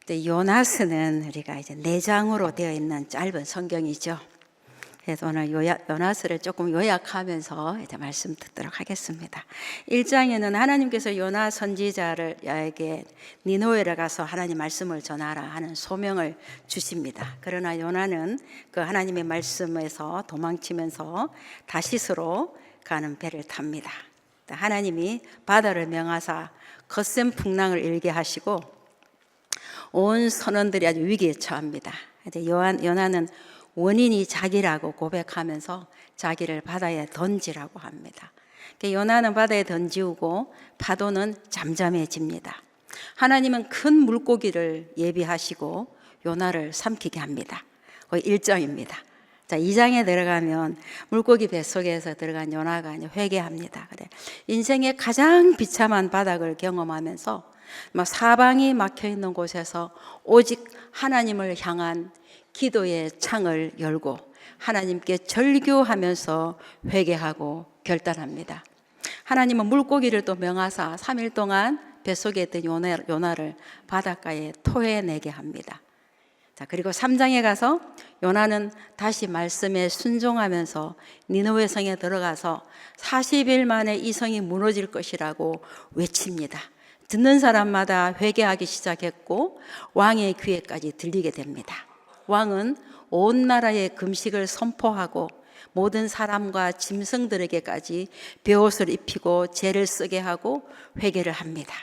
근데 요나스는 우리가 이제 4장으로 되어 있는 짧은 성경이죠. 그래서 오늘 요나스를 조금 요약하면서 이제 말씀 듣도록 하겠습니다. 1장에는 하나님께서 요나 선지자에게 니느웨를 가서 하나님 말씀을 전하라 하는 소명을 주십니다. 그러나 요나는 그 하나님의 말씀에서 도망치면서 다시스로 가는 배를 탑니다. 하나님이 바다를 명하사 거센 풍랑을 일게 하시고 온 선원들이 아주 위기에 처합니다. 요나는 원인이 자기라고 고백하면서 자기를 바다에 던지라고 합니다. 요나는 바다에 던지고 파도는 잠잠해집니다. 하나님은 큰 물고기를 예비하시고 요나를 삼키게 합니다. 거의 1장입니다. 자, 2장에 들어가면 물고기 뱃속에서 들어간 요나가 회개합니다. 그래, 인생의 가장 비참한 바닥을 경험하면서 사방이 막혀 있는 곳에서 오직 하나님을 향한 기도의 창을 열고 하나님께 절규하면서 회개하고 결단합니다. 하나님은 물고기를 또 명하사 3일 동안 뱃속에 있던 요나를 바닷가에 토해내게 합니다. 자, 그리고 3장에 가서 요나는 다시 말씀에 순종하면서 니느웨 성에 들어가서 40일 만에 이 성이 무너질 것이라고 외칩니다. 듣는 사람마다 회개하기 시작했고 왕의 귀에까지 들리게 됩니다. 왕은 온 나라에 금식을 선포하고 모든 사람과 짐승들에게까지 베옷을 입히고 죄를 쓰게 하고 회개를 합니다.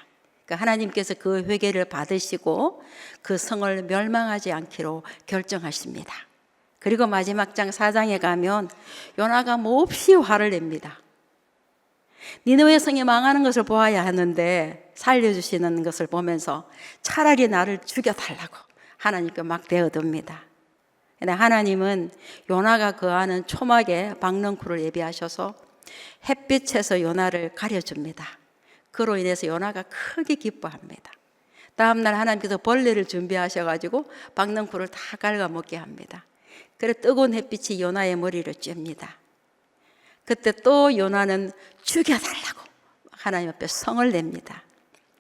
그러니까 하나님께서 그 회개를 받으시고 그 성을 멸망하지 않기로 결정하십니다. 그리고 마지막 장 4장에 가면 요나가 몹시 화를 냅니다. 니느웨 성이 망하는 것을 보아야 하는데 살려주시는 것을 보면서 차라리 나를 죽여달라고 하나님께 막 대어듭니다. 근데 하나님은 요나가 거하는 초막에 박넝쿨을 예비하셔서 햇빛에서 요나를 가려줍니다. 그로 인해서 요나가 크게 기뻐합니다. 다음날 하나님께서 벌레를 준비하셔가지고 박넝쿨을 다 갉아먹게 합니다. 그래 뜨거운 햇빛이 요나의 머리를 쬐입니다. 그때 또 요나는 죽여달라고 하나님 앞에 성을 냅니다.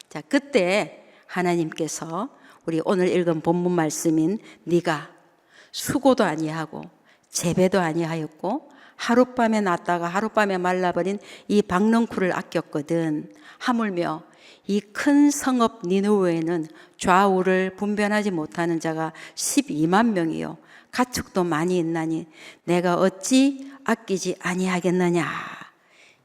자, 그때 하나님께서 우리 오늘 읽은 본문 말씀인 네가 수고도 아니하고 재배도 아니하였고 하룻밤에 났다가 하룻밤에 말라버린 이 박넝쿨을 아꼈거든. 하물며 이 큰 성읍 니느웨에는 좌우를 분별하지 못하는 자가 12만 명이요 가축도 많이 있나니 내가 어찌 아끼지 아니하겠느냐.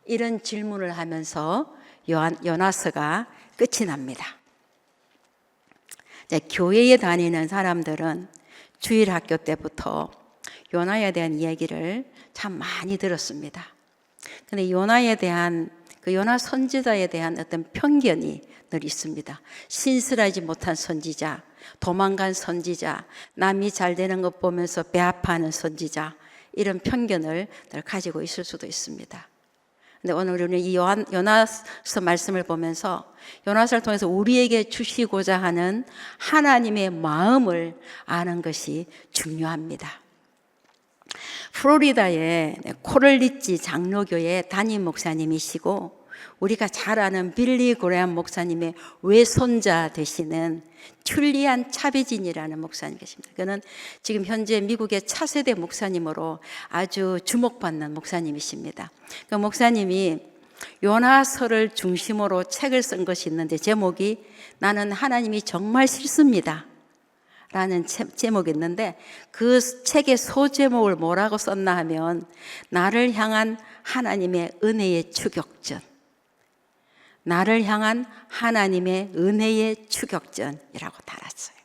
이런 질문을 하면서 요나서가 끝이 납니다. 교회에 다니는 사람들은 주일 학교 때부터 요나에 대한 이야기를 참 많이 들었습니다. 근데 요나에 대한 그 요나 선지자에 대한 어떤 편견이 늘 있습니다. 신실하지 못한 선지자, 도망간 선지자, 남이 잘 되는 것 보면서 배 아파하는 선지자, 이런 편견을 늘 가지고 있을 수도 있습니다. 근데 오늘 우리는 이 요나서 말씀을 보면서 요나서를 통해서 우리에게 주시고자 하는 하나님의 마음을 아는 것이 중요합니다. 플로리다의 코럴리지 장로교회 담임 목사님이시고 우리가 잘 아는 빌리 그레엄 목사님의 외손자 되시는 툴리안 차비진이라는 목사님 계십니다. 그는 지금 현재 미국의 차세대 목사님으로 아주 주목받는 목사님이십니다. 그 목사님이 요나서를 중심으로 책을 쓴 것이 있는데 제목이 나는 하나님이 정말 싫습니다 라는 제목이 있는데 그 책의 소제목을 뭐라고 썼나 하면 나를 향한 하나님의 은혜의 추격전, 나를 향한 하나님의 은혜의 추격전이라고 달았어요.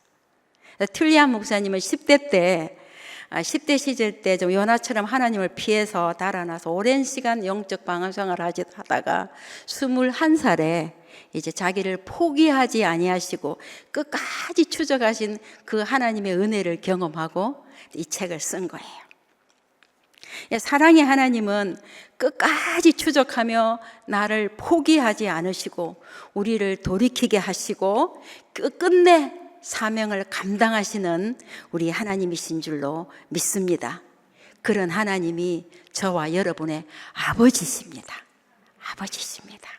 툴리안 목사님은 10대 시절 때 좀 요나처럼 하나님을 피해서 달아나서 오랜 시간 영적 방황생활을 하다가 21살에 이제 자기를 포기하지 아니하시고 끝까지 추적하신 그 하나님의 은혜를 경험하고 이 책을 쓴 거예요. 사랑의 하나님은 끝까지 추적하며 나를 포기하지 않으시고 우리를 돌이키게 하시고 끝내 사명을 감당하시는 우리 하나님이신 줄로 믿습니다. 그런 하나님이 저와 여러분의 아버지십니다. 아버지십니다.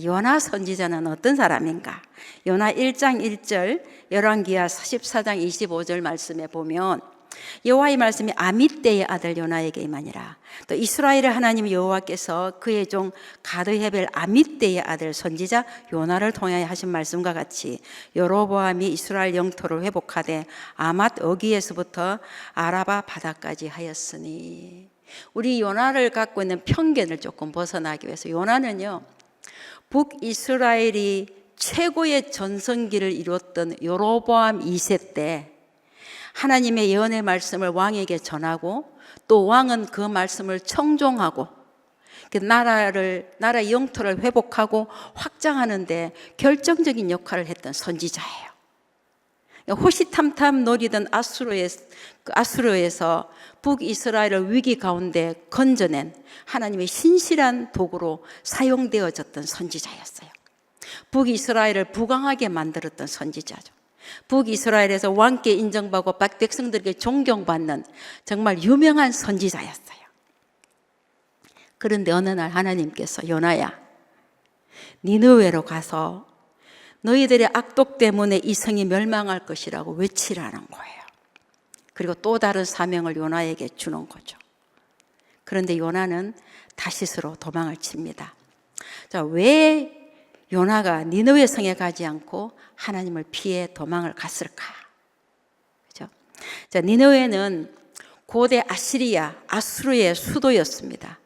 요나 선지자는 어떤 사람인가? 요나 1장 1절, 열왕기하 14장 25절 말씀에 보면 여호와의 말씀이 아미떼의 아들 요나에게 임하니라. 또 이스라엘의 하나님 여호와께서 그의 종 가드헤벨 아미떼의 아들 선지자 요나를 통하여 하신 말씀과 같이 여로보암이 이스라엘 영토를 회복하되 아맛 어기에서부터 아라바 바다까지 하였으니. 우리 요나를 갖고 있는 편견을 조금 벗어나기 위해서, 요나는요 북이스라엘이 최고의 전성기를 이뤘던 여로보암 2세 때 하나님의 예언의 말씀을 왕에게 전하고, 또 왕은 그 말씀을 청종하고 그 나라의 영토를 회복하고 확장하는데 결정적인 역할을 했던 선지자예요. 호시탐탐 노리던 아수르에서 북이스라엘을 위기 가운데 건져낸 하나님의 신실한 도구로 사용되어졌던 선지자였어요. 북이스라엘을 부강하게 만들었던 선지자죠. 북이스라엘에서 왕께 인정받고 백성들에게 존경받는 정말 유명한 선지자였어요. 그런데 어느 날 하나님께서 요나야, 니느웨로 가서 너희들의 악독 때문에 이 성이 멸망할 것이라고 외치라는 거예요. 그리고 또 다른 사명을 요나에게 주는 거죠. 그런데 요나는 다시스로 도망을 칩니다. 자, 왜 요나가 니느웨 성에 가지 않고 하나님을 피해 도망을 갔을까? 그죠? 자, 니느웨는 고대 아수르의 수도였습니다.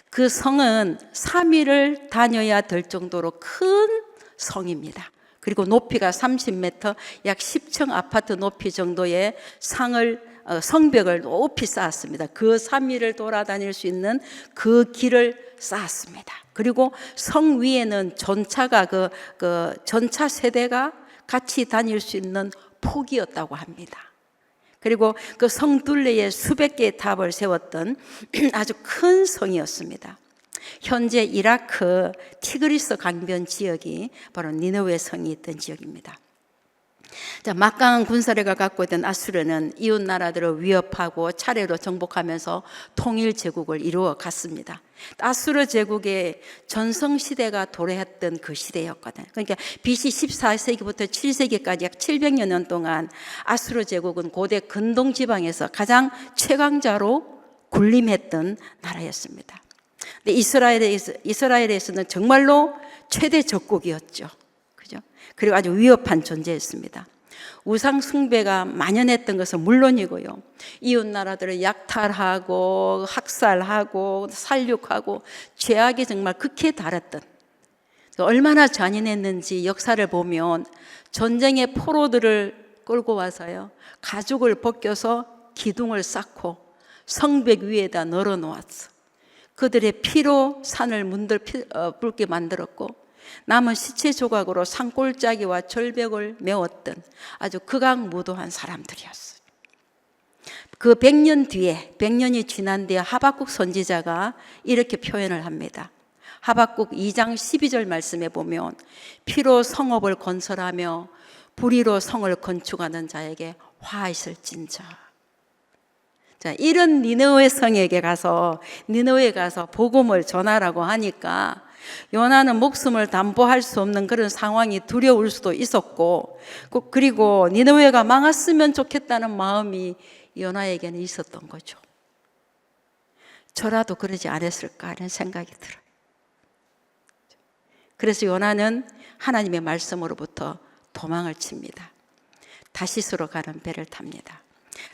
그 성은 3일을 다녀야 될 정도로 큰 성입니다. 그리고 높이가 30m, 약 10층 아파트 높이 정도의 성벽을 높이 쌓았습니다. 그 3일을 돌아다닐 수 있는 그 길을 쌓았습니다. 그리고 성 위에는 전차가 전차 세대가 같이 다닐 수 있는 폭이었다고 합니다. 그리고 그 성 둘레에 수백 개의 탑을 세웠던 아주 큰 성이었습니다. 현재 이라크 티그리스 강변 지역이 바로 니느웨 성이 있던 지역입니다. 자, 막강한 군사력을 갖고 있던 아수르는 이웃 나라들을 위협하고 차례로 정복하면서 통일 제국을 이루어 갔습니다. 아수르 제국의 전성시대가 도래했던 그 시대였거든요. 그러니까 BC 14세기부터 7세기까지 약 700여 년 동안 아수르 제국은 고대 근동 지방에서 가장 최강자로 군림했던 나라였습니다. 근데 이스라엘에서는 정말로 최대 적국이었죠. 그죠? 그리고 아주 위협한 존재였습니다. 우상 숭배가 만연했던 것은 물론이고요, 이웃 나라들을 약탈하고 학살하고 살육하고 죄악이 정말 극에 달했던, 얼마나 잔인했는지 역사를 보면 전쟁의 포로들을 끌고 와서요 가죽을 벗겨서 기둥을 쌓고 성벽 위에다 널어 놓았어. 그들의 피로 산을 붉게 만들었고 남은 시체 조각으로 산골짜기와 절벽을 메웠던 아주 극악무도한 사람들이었어요. 그 100년 뒤에, 100년이 지난 뒤에 하박국 선지자가 이렇게 표현을 합니다. 하박국 2장 12절 말씀에 보면 피로 성읍을 건설하며 불의로 성을 건축하는 자에게 화 있을진저. 자, 이런 니느웨 성에게 가서 복음을 전하라고 하니까 요나는 목숨을 담보할 수 없는 그런 상황이 두려울 수도 있었고, 그리고 니느웨가 망했으면 좋겠다는 마음이 요나에게는 있었던 거죠. 저라도 그러지 않았을까 하는 생각이 들어요. 그래서 요나는 하나님의 말씀으로부터 도망을 칩니다. 다시스로 가는 배를 탑니다.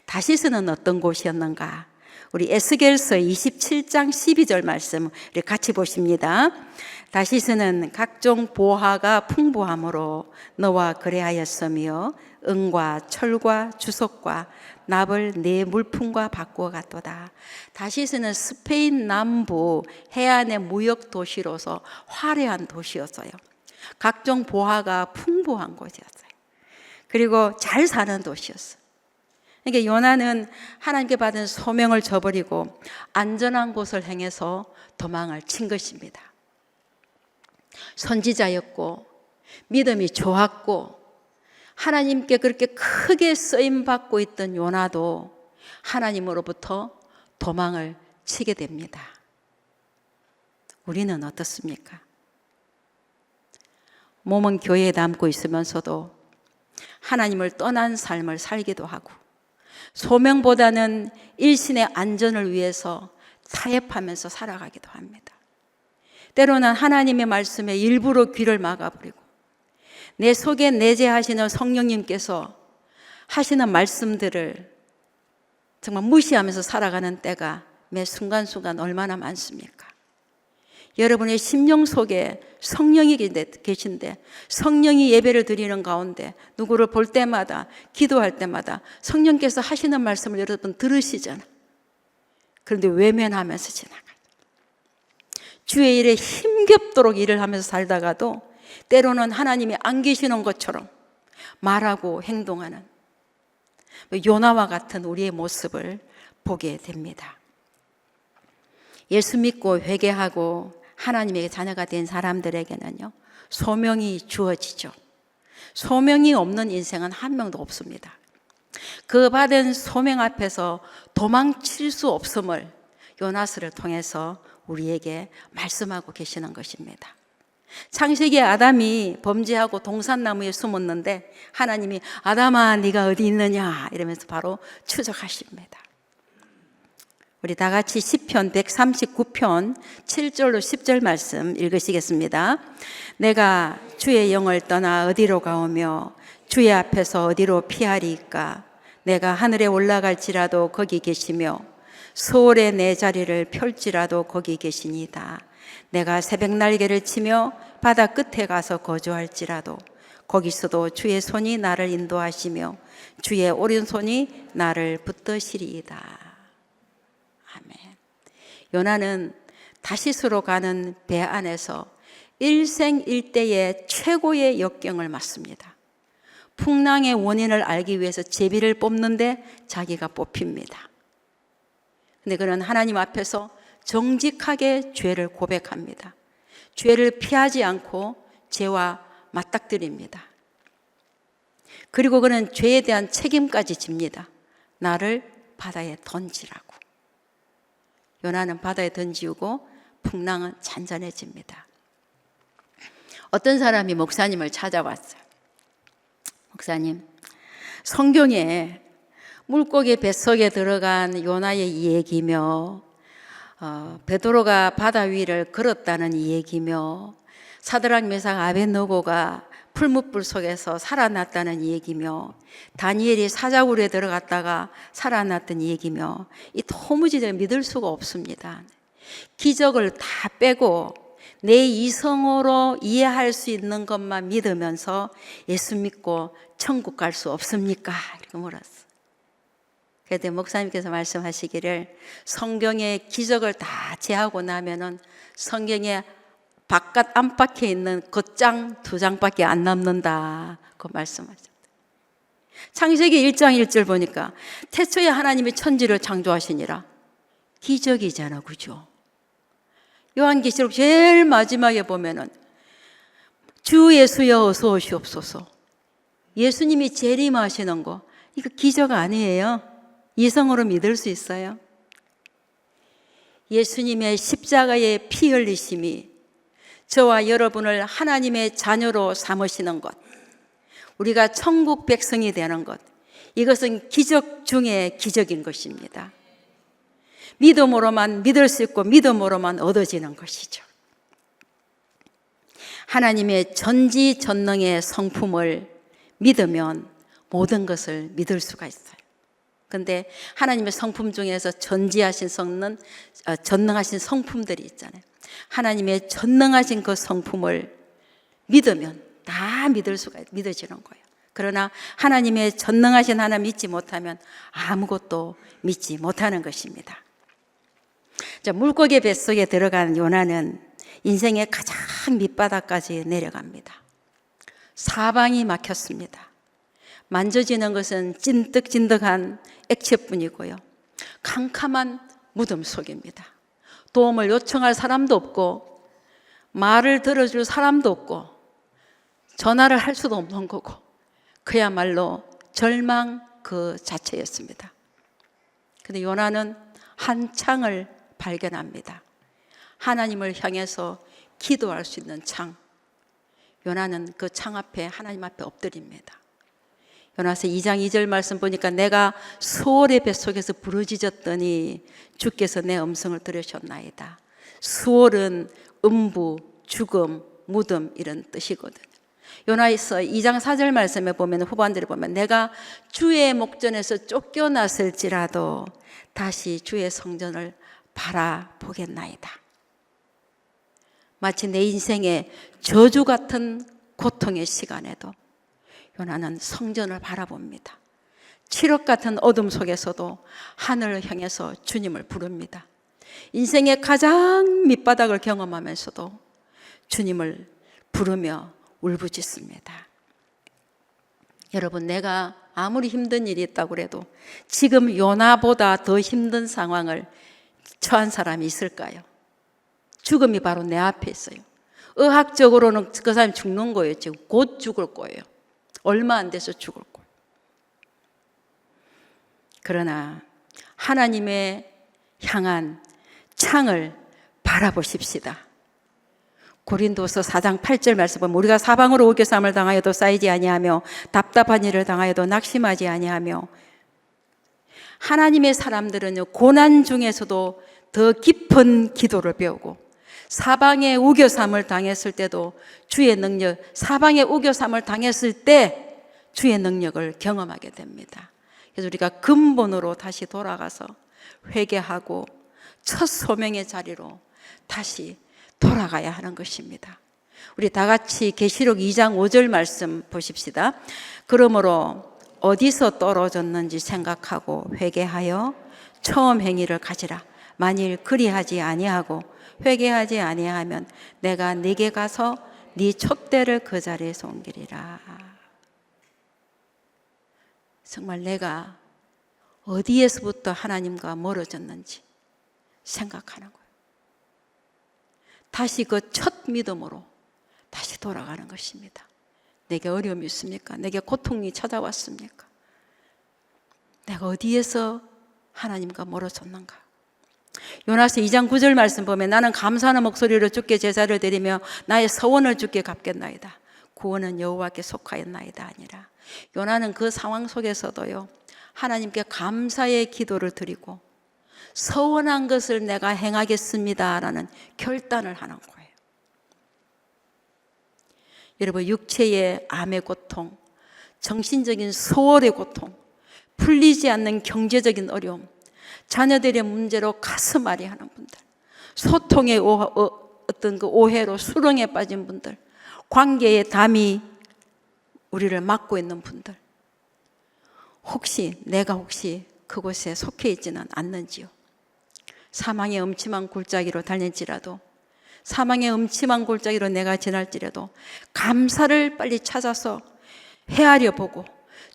다시스는 어떤 곳이었는가? 우리 에스겔서 27장 12절 말씀 우리 같이 보십니다. 다시스는 각종 보화가 풍부함으로 너와 거래하였으며 은과 철과 주석과 납을 네 물품과 바꾸어 갔도다. 다시스는 스페인 남부 해안의 무역 도시로서 화려한 도시였어요. 각종 보화가 풍부한 곳이었어요. 그리고 잘 사는 도시였어요. 그러니까 요나는 하나님께 받은 소명을 저버리고 안전한 곳을 향해서 도망을 친 것입니다. 선지자였고 믿음이 좋았고 하나님께 그렇게 크게 쓰임받고 있던 요나도 하나님으로부터 도망을 치게 됩니다. 우리는 어떻습니까? 몸은 교회에 남고 있으면서도 하나님을 떠난 삶을 살기도 하고, 소명보다는 일신의 안전을 위해서 타협하면서 살아가기도 합니다. 때로는 하나님의 말씀에 일부러 귀를 막아버리고 내 속에 내재하시는 성령님께서 하시는 말씀들을 정말 무시하면서 살아가는 때가 매 순간순간 얼마나 많습니까? 여러분의 심령 속에 성령이 계신데, 성령이 예배를 드리는 가운데 누구를 볼 때마다, 기도할 때마다 성령께서 하시는 말씀을 여러분 들으시잖아요. 그런데 외면하면서 지나가요. 주의 일에 힘겹도록 일을 하면서 살다가도 때로는 하나님이 안 계시는 것처럼 말하고 행동하는 요나와 같은 우리의 모습을 보게 됩니다. 예수 믿고 회개하고 하나님의 자녀가 된 사람들에게는요, 소명이 주어지죠. 소명이 없는 인생은 한 명도 없습니다. 그 받은 소명 앞에서 도망칠 수 없음을 요나스를 통해서 우리에게 말씀하고 계시는 것입니다. 창세기에 아담이 범죄하고 동산나무에 숨었는데 하나님이 아담아 네가 어디 있느냐 이러면서 바로 추적하십니다. 우리 다 같이 시편 139편 7절로 10절 말씀 읽으시겠습니다. 내가 주의 영을 떠나 어디로 가오며 주의 앞에서 어디로 피하리이까. 내가 하늘에 올라갈지라도 거기 계시며 서울에 내 자리를 펼지라도 거기 계시니이다. 내가 새벽 날개를 치며 바다 끝에 가서 거주할지라도 거기서도 주의 손이 나를 인도하시며 주의 오른손이 나를 붙드시리이다. 아멘. 요나는 다시스로 가는 배 안에서 일생일대의 최고의 역경을 맞습니다. 풍랑의 원인을 알기 위해서 제비를 뽑는데 자기가 뽑힙니다. 근데 그는 하나님 앞에서 정직하게 죄를 고백합니다. 죄를 피하지 않고 죄와 맞닥뜨립니다. 그리고 그는 죄에 대한 책임까지 집니다. 나를 바다에 던지라고. 요나는 바다에 던지고 풍랑은 잔잔해집니다. 어떤 사람이 목사님을 찾아왔어요. 목사님, 성경에 물고기 뱃속에 들어간 요나의 이 얘기며 베드로가 바다 위를 걸었다는 이 얘기며 사드락 메삭 아벳느고가 풀무불 속에서 살아났다는 이 얘기며 다니엘이 사자굴에 들어갔다가 살아났던 이 얘기며 이 도무지 믿을 수가 없습니다. 기적을 다 빼고 내 이성으로 이해할 수 있는 것만 믿으면서 예수 믿고 천국 갈 수 없습니까? 이렇게 물었어요. 그때 목사님께서 말씀하시기를 성경의 기적을 다 제하고 나면은 성경에 바깥 안팎에 있는 겉장 2장밖에 안 남는다고 말씀하셨어요. 창세기 1장 1절 보니까 태초에 하나님이 천지를 창조하시니라. 기적이잖아, 그죠? 요한계시록 제일 마지막에 보면은 주 예수여 어서 오시옵소서. 예수님이 재림하시는 거, 이거 기적 아니에요? 이성으로 믿을 수 있어요? 예수님의 십자가의 피 흘리심이 저와 여러분을 하나님의 자녀로 삼으시는 것, 우리가 천국 백성이 되는 것, 이것은 기적 중에 기적인 것입니다. 믿음으로만 믿을 수 있고 믿음으로만 얻어지는 것이죠. 하나님의 전지전능의 성품을 믿으면 모든 것을 믿을 수가 있어요. 그런데 하나님의 성품 중에서 전능하신 성품들이 있잖아요. 하나님의 전능하신 그 성품을 믿으면 다 믿어지는 거예요. 그러나 하나님의 전능하신 하나님 믿지 못하면 아무것도 믿지 못하는 것입니다. 자, 물고기 뱃속에 들어간 요나는 인생의 가장 밑바닥까지 내려갑니다. 사방이 막혔습니다. 만져지는 것은 찐득찐득한 액체뿐이고요. 캄캄한 무덤 속입니다. 도움을 요청할 사람도 없고 말을 들어줄 사람도 없고 전화를 할 수도 없는 거고 그야말로 절망 그 자체였습니다. 그런데 요나는 한 창을 발견합니다. 하나님을 향해서 기도할 수 있는 창. 요나는 그 창 앞에 하나님 앞에 엎드립니다. 요나서 2장 2절 말씀 보니까 내가 수월의 뱃속에서 부르짖었더니 주께서 내 음성을 들으셨나이다. 수월은 음부, 죽음, 무덤 이런 뜻이거든요. 요나서 2장 4절 말씀에 보면 후반들에 보면 내가 주의 목전에서 쫓겨났을지라도 다시 주의 성전을 바라보겠나이다. 마치 내 인생의 저주 같은 고통의 시간에도 요나는 성전을 바라봅니다. 칠흑 같은 어둠 속에서도 하늘을 향해서 주님을 부릅니다. 인생의 가장 밑바닥을 경험하면서도 주님을 부르며 울부짖습니다. 여러분, 내가 아무리 힘든 일이 있다고 해도 지금 요나보다 더 힘든 상황을 처한 사람이 있을까요? 죽음이 바로 내 앞에 있어요. 의학적으로는 그 사람이 죽는 거예요. 지금 곧 죽을 거예요. 얼마 안 돼서 죽을 거예요. 그러나 하나님의 향한 창을 바라보십시다. 고린도서 4장 8절 말씀 보면 우리가 사방으로 우겨쌈을 당하여도 쌓이지 아니하며 답답한 일을 당하여도 낙심하지 아니하며, 하나님의 사람들은요, 고난 중에서도 더 깊은 기도를 배우고 사방에 우겨쌈을 당했을 때도 주의 능력, 사방에 우겨쌈을 당했을 때 주의 능력을 경험하게 됩니다. 그래서 우리가 근본으로 다시 돌아가서 회개하고 첫 소명의 자리로 다시 돌아가야 하는 것입니다. 우리 다 같이 계시록 2장 5절 말씀 보십시다. 그러므로 어디서 떨어졌는지 생각하고 회개하여 처음 행위를 가지라. 만일 그리하지 아니하고 회개하지 아니하면 내가 네게 가서 네 촛대를 그 자리에서 옮기리라. 정말 내가 어디에서부터 하나님과 멀어졌는지 생각하는 거예요. 다시 그 첫 믿음으로 다시 돌아가는 것입니다. 내게 어려움이 있습니까? 내게 고통이 찾아왔습니까? 내가 어디에서 하나님과 멀어졌는가? 요나서 2장 9절 말씀 보면 나는 감사하는 목소리로 주께 제사를 드리며 나의 서원을 주께 갚겠나이다. 구원은 여호와께 속하였나이다 아니라, 요나는 그 상황 속에서도요, 하나님께 감사의 기도를 드리고 서원한 것을 내가 행하겠습니다라는 결단을 하는 거예요. 여러분, 육체의 암의 고통, 정신적인 소월의 고통, 풀리지 않는 경제적인 어려움, 자녀들의 문제로 가슴앓이 하는 분들, 소통의 어떤 그 오해로 수렁에 빠진 분들, 관계의 담이 우리를 막고 있는 분들, 내가 혹시 그곳에 속해 있지는 않는지요? 사망의 음침한 골짜기로 달릴지라도, 사망의 음침한 골짜기로 내가 지날지라도 감사를 빨리 찾아서 헤아려 보고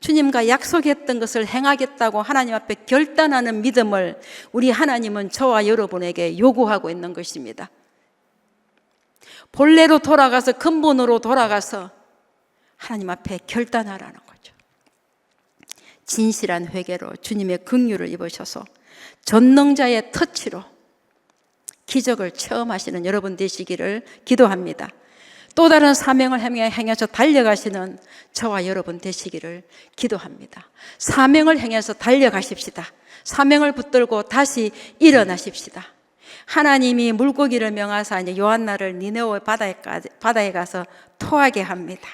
주님과 약속했던 것을 행하겠다고 하나님 앞에 결단하는 믿음을 우리 하나님은 저와 여러분에게 요구하고 있는 것입니다. 본래로 돌아가서, 근본으로 돌아가서 하나님 앞에 결단하라는 거죠. 진실한 회개로 주님의 긍휼을 입으셔서 전능자의 터치로 기적을 체험하시는 여러분 되시기를 기도합니다. 또 다른 사명을 행해서 달려가시는 저와 여러분 되시기를 기도합니다. 사명을 행해서 달려가십시다. 사명을 붙들고 다시 일어나십시다. 하나님이 물고기를 명하사 이제 요한나를 니느웨 바다에 가서 토하게 합니다.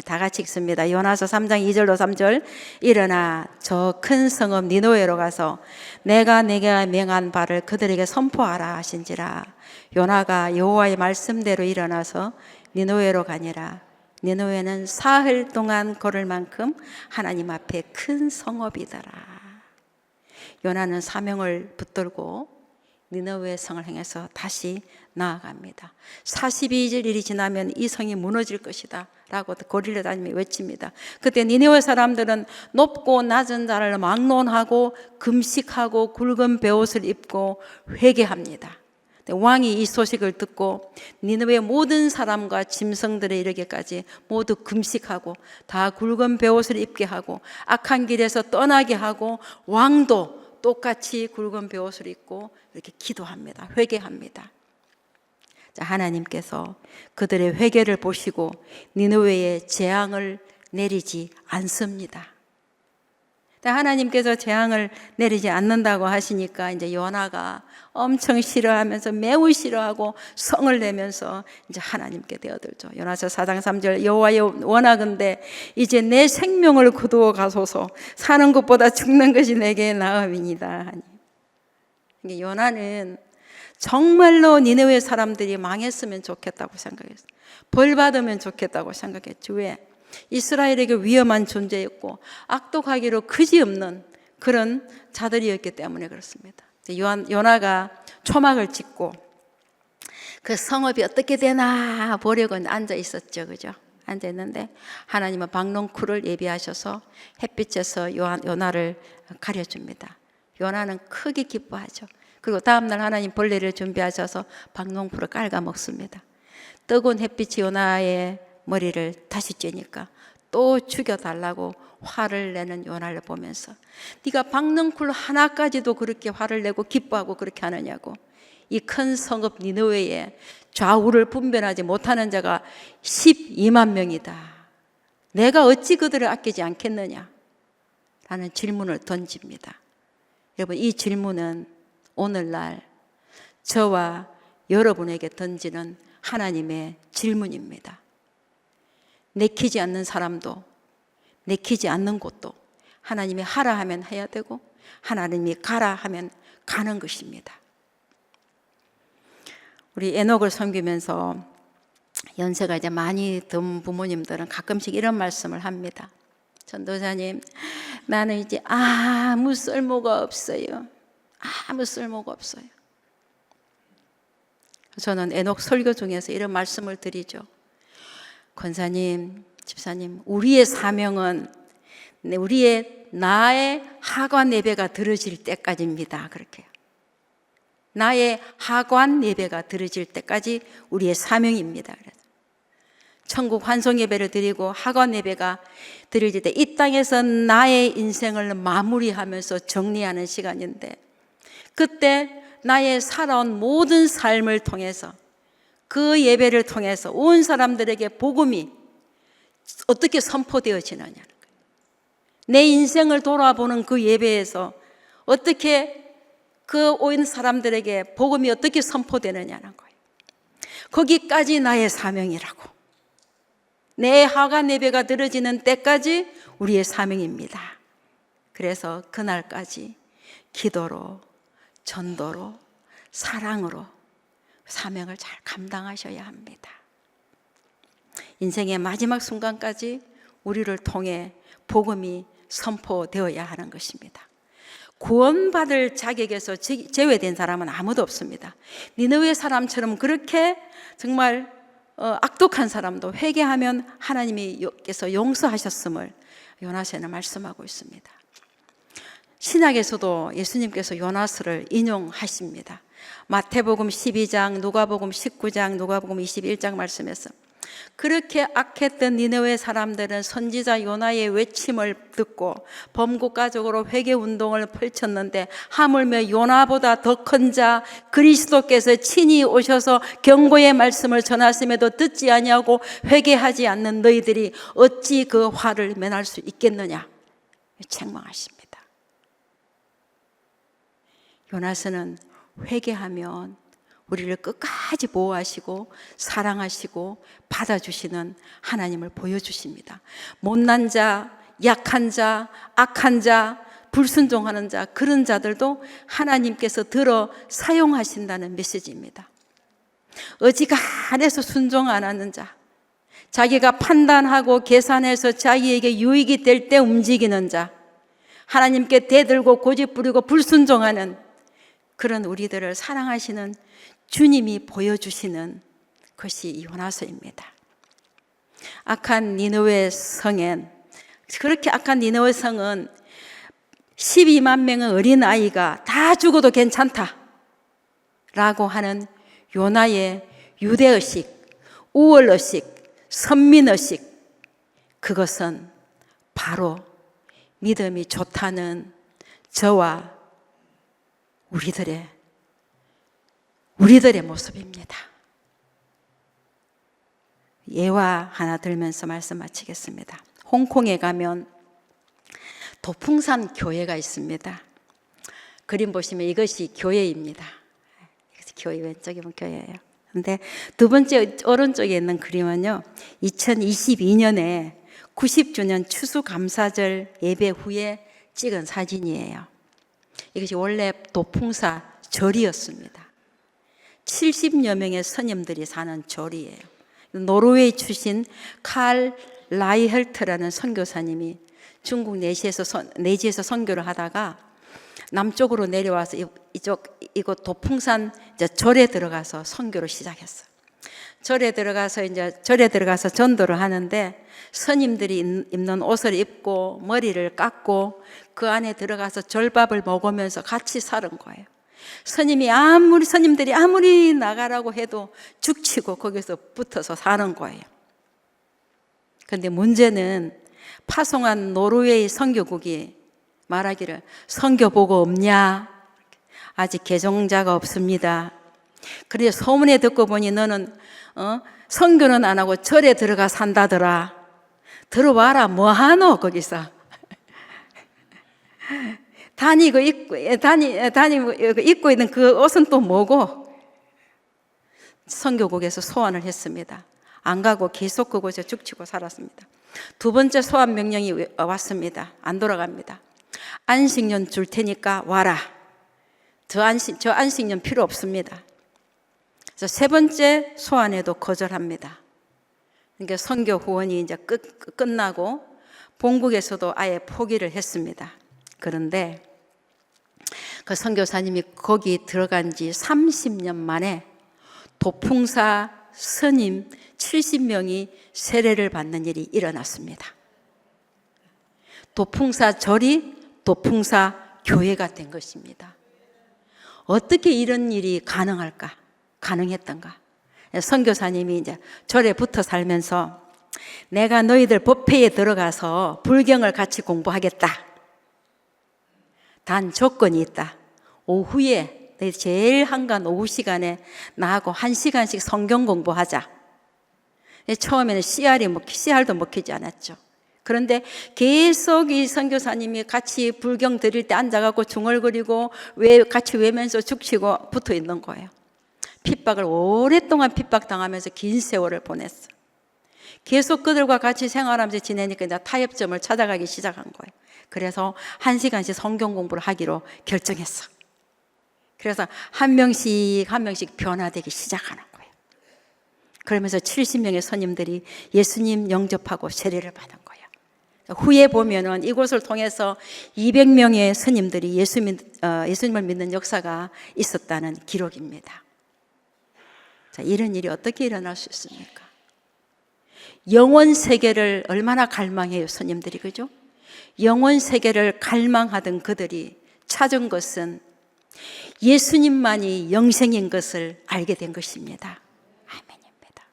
다 같이 읽습니다. 요나서 3장 2절로 3절. 일어나 저 큰 성읍 니느웨로 가서 내가 네게 명한 바를 그들에게 선포하라 하신지라. 요나가 여호와의 말씀대로 일어나서 니느웨로 가니라. 니느웨는 사흘 동안 걸을 만큼 하나님 앞에 큰 성읍이더라. 요나는 사명을 붙들고 니느웨 성을 향해서 다시 나아갑니다. 42일 일이 지나면 이 성이 무너질 것이다 라고 거리를 다니며 외칩니다. 그때 니느웨 사람들은 높고 낮은 자를 막론하고 금식하고 굵은 베옷을 입고 회개합니다. 왕이 이 소식을 듣고 니느웨 모든 사람과 짐승들에 이르기까지 모두 금식하고 다 굵은 베옷을 입게 하고 악한 길에서 떠나게 하고, 왕도 똑같이 굵은 베옷을 입고 이렇게 기도합니다. 회개합니다. 자, 하나님께서 그들의 회개를 보시고 니느웨에 재앙을 내리지 않습니다. 하나님께서 재앙을 내리지 않는다고 하시니까 이제 요나가 엄청 싫어하면서 매우 싫어하고 성을 내면서 이제 하나님께 되어들죠. 요나서 4장 3절 여호와여 원하건대 이제 내 생명을 거두어 가소서 사는 것보다 죽는 것이 내게 나음이니이다. 요나는 정말로 니느웨 사람들이 망했으면 좋겠다고 생각했어요. 벌 받으면 좋겠다고 생각했죠. 왜? 이스라엘에게 위험한 존재였고 악독하기로 그지없는 그런 자들이었기 때문에 그렇습니다. 요나가 초막을 짓고 그 성읍이 어떻게 되나 보려고 앉아 있었죠. 그죠? 앉아 있는데 하나님은 박농쿨을 예비하셔서 햇빛에서 요나를 가려줍니다. 요나는 크게 기뻐하죠. 그리고 다음날 하나님 벌레를 준비하셔서 박농쿨을 깔아 먹습니다. 뜨거운 햇빛이 요나의 머리를 다시 쬐니까 또 죽여달라고 화를 내는 요나를 보면서 네가 박넝쿨 하나까지도 그렇게 화를 내고 기뻐하고 그렇게 하느냐고. 이 큰 성읍 니느웨에 좌우를 분별하지 못하는 자가 12만 명이다. 내가 어찌 그들을 아끼지 않겠느냐 라는 질문을 던집니다. 여러분, 이 질문은 오늘날 저와 여러분에게 던지는 하나님의 질문입니다. 내키지 않는 사람도 내키지 않는 곳도 하나님이 하라 하면 해야 되고 하나님이 가라 하면 가는 것입니다. 우리 에녹을 섬기면서 연세가 이제 많이 든 부모님들은 가끔씩 이런 말씀을 합니다. 전도사님, 나는 이제 아무 쓸모가 없어요. 아무 쓸모가 없어요. 저는 에녹 설교 중에서 이런 말씀을 드리죠. 권사님, 집사님, 우리의 사명은 나의 하관 예배가 들어질 때까지입니다. 그렇게 나의 하관 예배가 들어질 때까지 우리의 사명입니다. 그래서 천국 환송 예배를 드리고 하관 예배가 드려질 때 이 땅에서 나의 인생을 마무리하면서 정리하는 시간인데 그때 나의 살아온 모든 삶을 통해서 그 예배를 통해서 온 사람들에게 복음이 어떻게 선포되어지느냐는 거예요. 내 인생을 돌아보는 그 예배에서 어떻게 그 온 사람들에게 복음이 어떻게 선포되느냐는 거예요. 거기까지 나의 사명이라고. 내 하관 예배가 드려지는 때까지 우리의 사명입니다. 그래서 그날까지 기도로, 전도로, 사랑으로 사명을 잘 감당하셔야 합니다. 인생의 마지막 순간까지 우리를 통해 복음이 선포되어야 하는 것입니다. 구원받을 자격에서 제외된 사람은 아무도 없습니다. 니느웨 사람처럼 그렇게 정말 악독한 사람도 회개하면 하나님께서 용서하셨음을 요나서는 말씀하고 있습니다. 신약에서도 예수님께서 요나서를 인용하십니다. 마태복음 12장, 누가복음 19장, 누가복음 21장 말씀에서 그렇게 악했던 니느웨 사람들은 선지자 요나의 외침을 듣고 범국가적으로 회개 운동을 펼쳤는데 하물며 요나보다 더 큰 자 그리스도께서 친히 오셔서 경고의 말씀을 전하심에도 듣지 아니하고 회개하지 않는 너희들이 어찌 그 화를 면할 수 있겠느냐 책망하십니다. 요나서는 회개하면 우리를 끝까지 보호하시고 사랑하시고 받아주시는 하나님을 보여주십니다. 못난 자, 약한 자, 악한 자, 불순종하는 자, 그런 자들도 하나님께서 들어 사용하신다는 메시지입니다. 어지간해서 순종 안 하는 자, 자기가 판단하고 계산해서 자기에게 유익이 될 때 움직이는 자, 하나님께 대들고 고집부리고 불순종하는 그런 우리들을 사랑하시는 주님이 보여주시는 것이 요나서입니다. 악한 니느웨 성엔, 그렇게 악한 니느웨 성은 12만 명의 어린아이가 다 죽어도 괜찮다 라고 하는 요나의 유대의식, 우월의식, 선민의식, 그것은 바로 믿음이 좋다는 저와 우리들의 모습입니다. 예화 하나 들면서 말씀 마치겠습니다. 홍콩에 가면 도풍산 교회가 있습니다. 그림 보시면 이것이 교회입니다. 교회 왼쪽에 보면 교회예요. 근데 두 번째 오른쪽에 있는 그림은요, 2022년에 90주년 추수감사절 예배 후에 찍은 사진이에요. 이것이 원래 도풍사 절이었습니다. 70여 명의 스님들이 사는 절이에요. 노르웨이 출신 칼 라이헬트라는 선교사님이 중국 내지에서 선교를 하다가 남쪽으로 내려와서 이곳 도풍산 절에 들어가서 선교를 시작했어요. 절에 들어가서 전도를 하는데 스님들이 입는 옷을 입고 머리를 깎고 그 안에 들어가서 절밥을 먹으면서 같이 사는 거예요. 스님들이 아무리 나가라고 해도 죽치고 거기서 붙어서 사는 거예요. 그런데 문제는 파송한 노르웨이 선교국이 말하기를 선교보고 없냐? 아직 개종자가 없습니다. 그래서 소문에 듣고 보니 너는 선교는 안 하고 절에 들어가 산다더라. 들어와라 뭐하노 거기서. 다니고 입고 있는 그 옷은 또 뭐고? 선교국에서 소환을 했습니다. 안 가고 계속 그곳에 죽치고 살았습니다. 두 번째 소환 명령이 왔습니다. 안 돌아갑니다. 안식년 줄 테니까 와라. 저 안식년 필요 없습니다. 그래서 세 번째 소환에도 거절합니다. 그러니까 선교 후원이 이제 끝나고 본국에서도 아예 포기를 했습니다. 그런데 그 선교사님이 거기 들어간 지 30년 만에 도풍사 스님 70명이 세례를 받는 일이 일어났습니다. 도풍사 절이 도풍사 교회가 된 것입니다. 어떻게 이런 일이 가능했던가? 선교사님이 이제 절에 붙어 살면서 내가 너희들 법회에 들어가서 불경을 같이 공부하겠다. 단 조건이 있다. 오후에 제일 한간 오후 시간에 나하고 1시간씩 성경 공부하자. 처음에는 씨알도 먹히지 않았죠. 그런데 계속 이 선교사님이 같이 불경 드릴 때 앉아갖고 중얼거리고 같이 외면서 죽치고 붙어 있는 거예요. 핍박을 오랫동안 핍박당하면서 긴 세월을 보냈어. 계속 그들과 같이 생활하면서 지내니까 이제 타협점을 찾아가기 시작한 거예요. 그래서 1시간씩 성경 공부를 하기로 결정했어. 그래서 한 명씩 변화되기 시작하는 거예요. 그러면서 70명의 스님들이 예수님 영접하고 세례를 받은 거예요. 후에 보면은 이곳을 통해서 200명의 스님들이 예수님을 믿는 역사가 있었다는 기록입니다. 자, 이런 일이 어떻게 일어날 수 있습니까? 영원 세계를 얼마나 갈망해요, 스님들이, 그죠? 영원 세계를 갈망하던 그들이 찾은 것은 예수님만이 영생인 것을 알게 된 것입니다. 아멘입니다.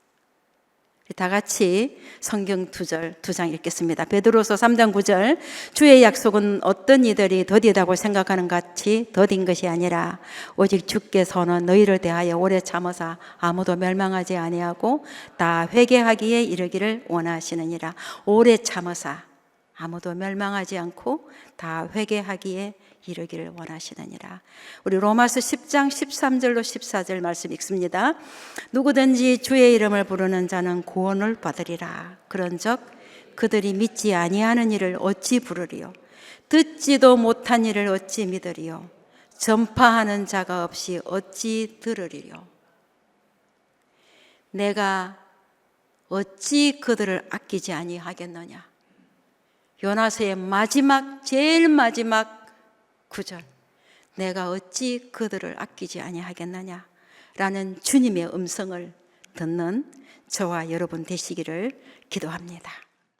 다 같이 성경 두 장 읽겠습니다. 베드로서 3장 9절. 주의 약속은 어떤 이들이 더디다고 생각하는 같이 더딘 것이 아니라 오직 주께서는 너희를 대하여 오래 참으사 아무도 멸망하지 아니하고 다 회개하기에 이르기를 원하시느니라. 오래 참으사 아무도 멸망하지 않고 다 회개하기에 이르기를 원하시느니라. 우리 로마서 10장 13절로 14절 말씀 읽습니다. 누구든지 주의 이름을 부르는 자는 구원을 받으리라. 그런즉 그들이 믿지 아니하는 일을 어찌 부르리요? 듣지도 못한 일을 어찌 믿으리요? 전파하는 자가 없이 어찌 들으리요? 내가 어찌 그들을 아끼지 아니하겠느냐? 요나서의 제일 마지막 9절. 내가 어찌 그들을 아끼지 아니하겠느냐? 라는 주님의 음성을 듣는 저와 여러분 되시기를 기도합니다.